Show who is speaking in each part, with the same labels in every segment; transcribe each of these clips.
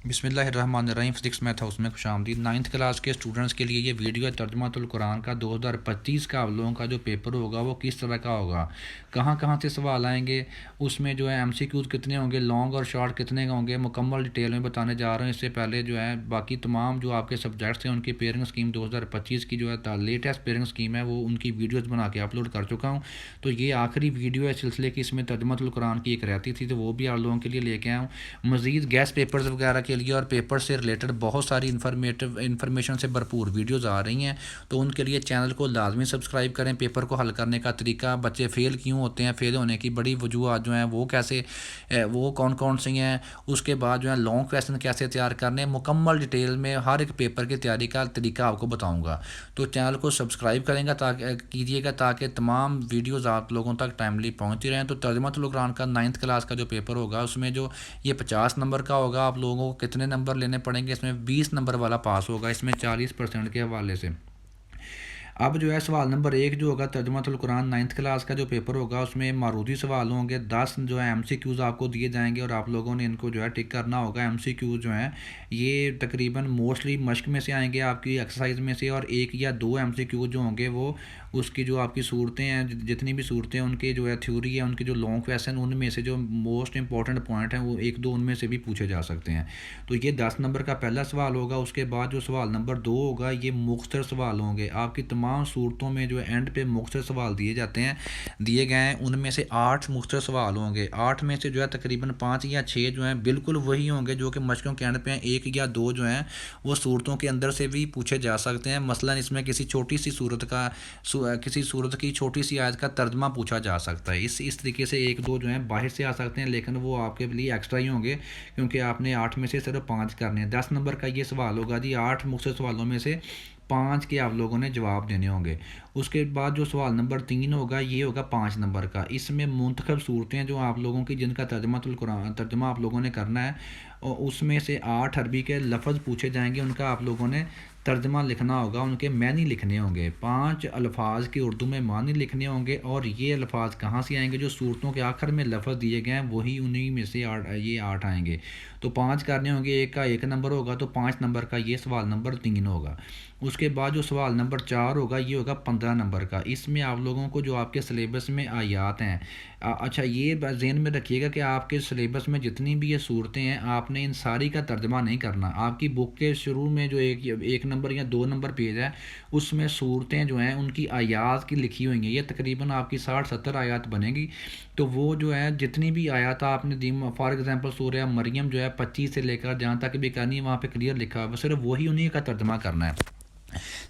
Speaker 1: بسم اللہ الرحمن الرحیم۔ فزکس میتھ ہاؤس میں خوش آمدید۔ 9th کلاس کے اسٹوڈنٹس کے لیے یہ ویڈیو ہے ترجمۃ القرآن کا 2025 کا آپ لوگوں کا جو پیپر ہوگا وہ کس طرح کا ہوگا، کہاں سے سوال آئیں گے، اس میں جو ہے ایم سی کیوز کتنے ہوں گے، لانگ اور شارٹ کتنے ہوں گے، مکمل ڈیٹیل میں بتانے جا رہے ہیں۔ اس سے پہلے جو ہے باقی تمام جو آپ کے سبجیکٹس ہیں ان کی پیئرنگ اسکیم 2025 کی جو ہے لیٹسٹ پیئرنگ اسکیم ہے وہ ان کی ویڈیوز بنا کے اپلوڈ کر چکا ہوں۔ تو یہ آخری ویڈیو ہے سلسلے کی، اس میں ترجمۃ القرآن کی ایک رہتی تھی تو وہ بھی آپ لوگوں کے لیے لے کے آیا ہوں۔ مزید گیسٹ پیپرز وغیرہ کے لیے اور پیپر سے ریلیٹڈ بہت ساری انفارمیشن سے بھرپور ویڈیوز آ رہی ہیں، تو ان کے لیے چینل کو لازمی سبسکرائب کریں۔ پیپر کو حل کرنے کا طریقہ، بچے فیل کیوں ہوتے ہیں، فیل ہونے کی بڑی وجوہات جو ہیں وہ کیسے، وہ کون سی ہیں، اس کے بعد جو ہے لانگ کویسچن کیسے تیار کرنے، مکمل ڈیٹیل میں ہر ایک پیپر کی تیاری کا طریقہ آپ کو بتاؤں گا۔ تو چینل کو سبسکرائب کریں گا کیجیے گا تاکہ تمام ویڈیوز آپ لوگوں تک ٹائملی پہنچتی رہیں۔ تو ترجمۃ القرآن کا 9th کلاس کا جو پیپر ہوگا اس میں جو یہ 50 نمبر کا ہوگا، آپ لوگوں کو کتنے نمبر لینے پڑیں گے، اس میں 20 نمبر والا پاس ہوگا، اس میں 40% کے حوالے سے۔ اب جو ہے سوال نمبر 1 جو ہوگا ترجمۃ القرآن 9th کلاس کا جو پیپر ہوگا اس میں معروضی سوال ہوں گے، 10 جو ہے ایم سی کیوز آپ کو دیے جائیں گے اور آپ لوگوں نے ان کو جو ہے ٹک کرنا ہوگا۔ ایم سی کیوز جو ہیں یہ تقریباً موسٹلی مشق میں سے آئیں گے، آپ کی ایکسرسائز میں سے، اور 1 یا 2 ایم سی کیوز جو ہوں گے وہ اس کی جو آپ کی صورتیں ہیں، جتنی بھی صورتیں ان کے جو ہے تھیوری ہے، ان کے جو لانگ کویسچن ان میں سے جو موسٹ امپورٹنٹ پوائنٹ ہیں وہ 1-2 ان میں سے بھی پوچھے جا سکتے ہیں۔ تو یہ 10 نمبر کا پہلا سوال ہوگا۔ اس کے بعد جو سوال نمبر 2 ہوگا یہ مختصر سوال ہوں گے، آپ کی تمام صورتوں میں جو اینڈ پہ مختصر سوال دیے گئے ہیں، ان میں سے 8 مختصر سوال ہوں گے۔ 8 میں سے جو ہے تقریباً 5 یا 6 جو ہیں بالکل وہی ہوں گے جو کہ مشقوں کے اینڈ پہ ہیں، 1 یا 2 جو ہیں وہ صورتوں کے اندر سے بھی پوچھے جا سکتے ہیں۔ مثلاً اس میں کسی صورت کی چھوٹی سی آیت کا ترجمہ پوچھا جا سکتا ہے۔ اس طریقے سے 1-2 جو ہیں باہر سے آ سکتے ہیں، لیکن وہ آپ کے لیے ایکسٹرا ہی ہوں گے کیونکہ آپ نے 8 میں سے صرف 5 کرنے ہیں۔ 10 نمبر کا یہ سوال ہوگا جی، 8 مختصر سوالوں میں سے 5 کے آپ لوگوں نے جواب دینے ہوں گے۔ اس کے بعد جو سوال نمبر 3 ہوگا یہ ہوگا 5 نمبر کا، اس میں منتخب صورتیں جو آپ لوگوں کی جن کا ترجمہ آپ لوگوں نے کرنا ہے، اور اس میں سے 8 عربی کے لفظ پوچھے جائیں گے، ان کا آپ لوگوں نے ترجمہ لکھنا ہوگا، ان کے معنی لکھنے ہوں گے۔ 5 الفاظ کے اردو میں معنی لکھنے ہوں گے، اور یہ الفاظ کہاں سے آئیں گے، جو صورتوں کے آخر میں لفظ دیے گئے ہیں وہی انہی میں سے یہ 8 آئیں گے۔ تو 5 کرنے ہوں گے، 1 کا 1 نمبر ہوگا، تو 5 نمبر کا یہ سوال نمبر 3 ہوگا۔ اس کے بعد جو سوال نمبر 4 ہوگا یہ ہوگا 15 نمبر کا، اس میں آپ لوگوں کو جو آپ کے سلیبس میں آیات ہیں، اچھا یہ ذہن میں رکھیے گا کہ آپ کے سلیبس میں جتنی بھی یہ صورتیں ہیں آپ نے ان ساری کا ترجمہ نہیں کرنا۔ آپ کی بک کے شروع میں جو ایک نمبر یا 2 نمبر پیج ہے اس میں صورتیں جو ہیں ان کی آیات کی لکھی ہوئی ہیں، یہ تقریباً آپ کی 60-70 آیات بنے گی۔ تو وہ جو ہے جتنی بھی آیات آپ نے دی، فار ایگزامپل سورہ مریم جو ہے 25 سے لے کر جہاں تک بھی کرنی ہے وہاں پہ کلیئر لکھا ہے، صرف وہی انہی کا ترجمہ کرنا ہے۔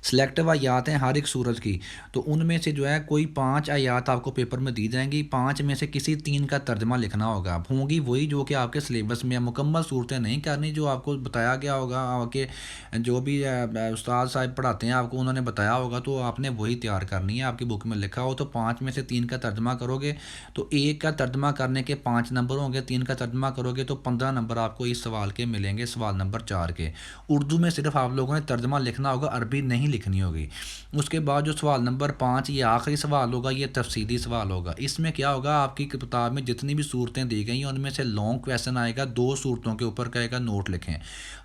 Speaker 1: سلیکٹو آیات ہیں ہر ایک سورت کی، تو ان میں سے جو ہے کوئی 5 آیات آپ کو پیپر میں دی جائیں گی، 5 میں سے کسی 3 کا ترجمہ لکھنا ہوگا۔ ہوں گی وہی جو کہ آپ کے سلیبس میں مکمل صورتیں نہیں کرنی، جو آپ کو بتایا گیا ہوگا، آپ کے جو بھی استاد صاحب پڑھاتے ہیں آپ کو انہوں نے بتایا ہوگا تو آپ نے وہی تیار کرنی ہے۔ آپ کی بک میں لکھا ہو تو 5 میں سے 3 کا ترجمہ کرو گے تو 1 کا ترجمہ کرنے کے 5 نمبر ہوں گے، 3 کا ترجمہ کرو گے تو 15 نمبر آپ کو اس سوال کے ملیں گے، سوال نمبر 4 کے۔ اردو میں صرف آپ لوگوں نے ترجمہ لکھنا ہوگا، عربی نہیں لکھنی ہوگی۔ اس کے بعد جو سوال نمبر 5 یہ آخری سوال ہوگا، یہ تفصیلی سوال ہوگا۔ اس میں کیا ہوگا، آپ کی کتاب میں جتنی بھی صورتیں دی گئی ہیں ان میں سے لانگ کویسچن آئے گا، 2 صورتوں کے اوپر کہے گا نوٹ لکھیں۔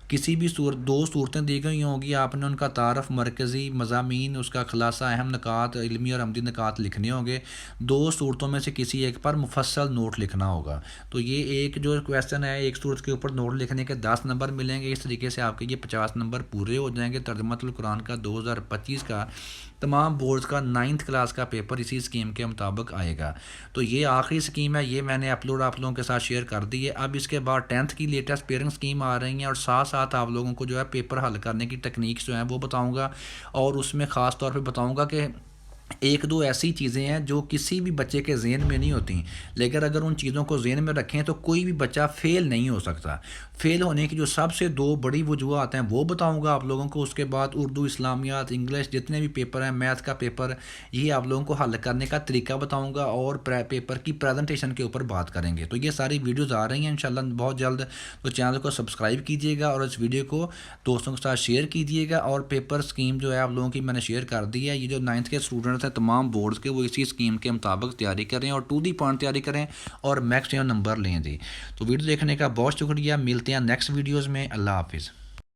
Speaker 1: کسی بھی 2 صورتیں دی گئی ہوں گی، آپ نے ان کا تعارف، مرکزی مضامین، اس کا خلاصہ، اہم نکات، علمی اور عملی نکات لکھنے ہوں گے۔ 2 صورتوں میں سے کسی ایک پر مفصل نوٹ لکھنا ہوگا۔ تو یہ ایک جو کویسچن ہے ایک صورت کے اوپر نوٹ لکھنے کے 10 نمبر ملیں گے۔ اس طریقے سے آپ کے یہ 50 نمبر پورے ہو جائیں گے۔ ترجمۃ القرآن کا 2025 کا تمام بورڈز کا 9th کلاس کا پیپر اسی اسکیم کے مطابق آئے گا۔ تو یہ آخری اسکیم ہے، یہ میں نے اپلوڈ آپ لوگوں کے ساتھ شیئر کر دی ہے۔ اب اس کے بعد 10th کی لیٹسٹ پیئرنگ اسکیم آ رہی ہیں، اور ساتھ ساتھ آپ لوگوں کو جو ہے پیپر حل کرنے کی ٹیکنیکس جو ہیں وہ بتاؤں گا، اور اس میں خاص طور پہ بتاؤں گا کہ 1-2 ایسی چیزیں ہیں جو کسی بھی بچے کے ذہن میں نہیں ہوتی، لیکن اگر ان چیزوں کو ذہن میں رکھیں تو کوئی بھی بچہ فیل نہیں ہو سکتا۔ فیل ہونے کی جو سب سے 2 بڑی وجوہات ہیں وہ بتاؤں گا آپ لوگوں کو۔ اس کے بعد اردو، اسلامیات، انگلش جتنے بھی پیپر ہیں، میتھ کا پیپر، یہ آپ لوگوں کو حل کرنے کا طریقہ بتاؤں گا، اور پیپر کی پریزنٹیشن کے اوپر بات کریں گے۔ تو یہ ساری ویڈیوز آ رہی ہیں انشاءاللہ بہت جلد، تو چینل کو سبسکرائب کیجیے گا اور اس ویڈیو کو دوستوں کے ساتھ شیئر کیجیے گا۔ اور پیپر اسکیم جو ہے آپ لوگوں کی میں نے شیئر کر دی ہے، یہ جو 9th کے اسٹوڈنٹ اسٹوڈنٹس ہیں تمام بورڈز کے وہ اسی اسکیم کے مطابق تیاری کریں اور 2D پوائنٹ تیاری کریں اور میکسیمم نمبر لیں جی. تو ویڈیو دیکھنے کا بہت شکریہ. ملتے ہیں نیکسٹ ویڈیوز میں. اللہ حافظ.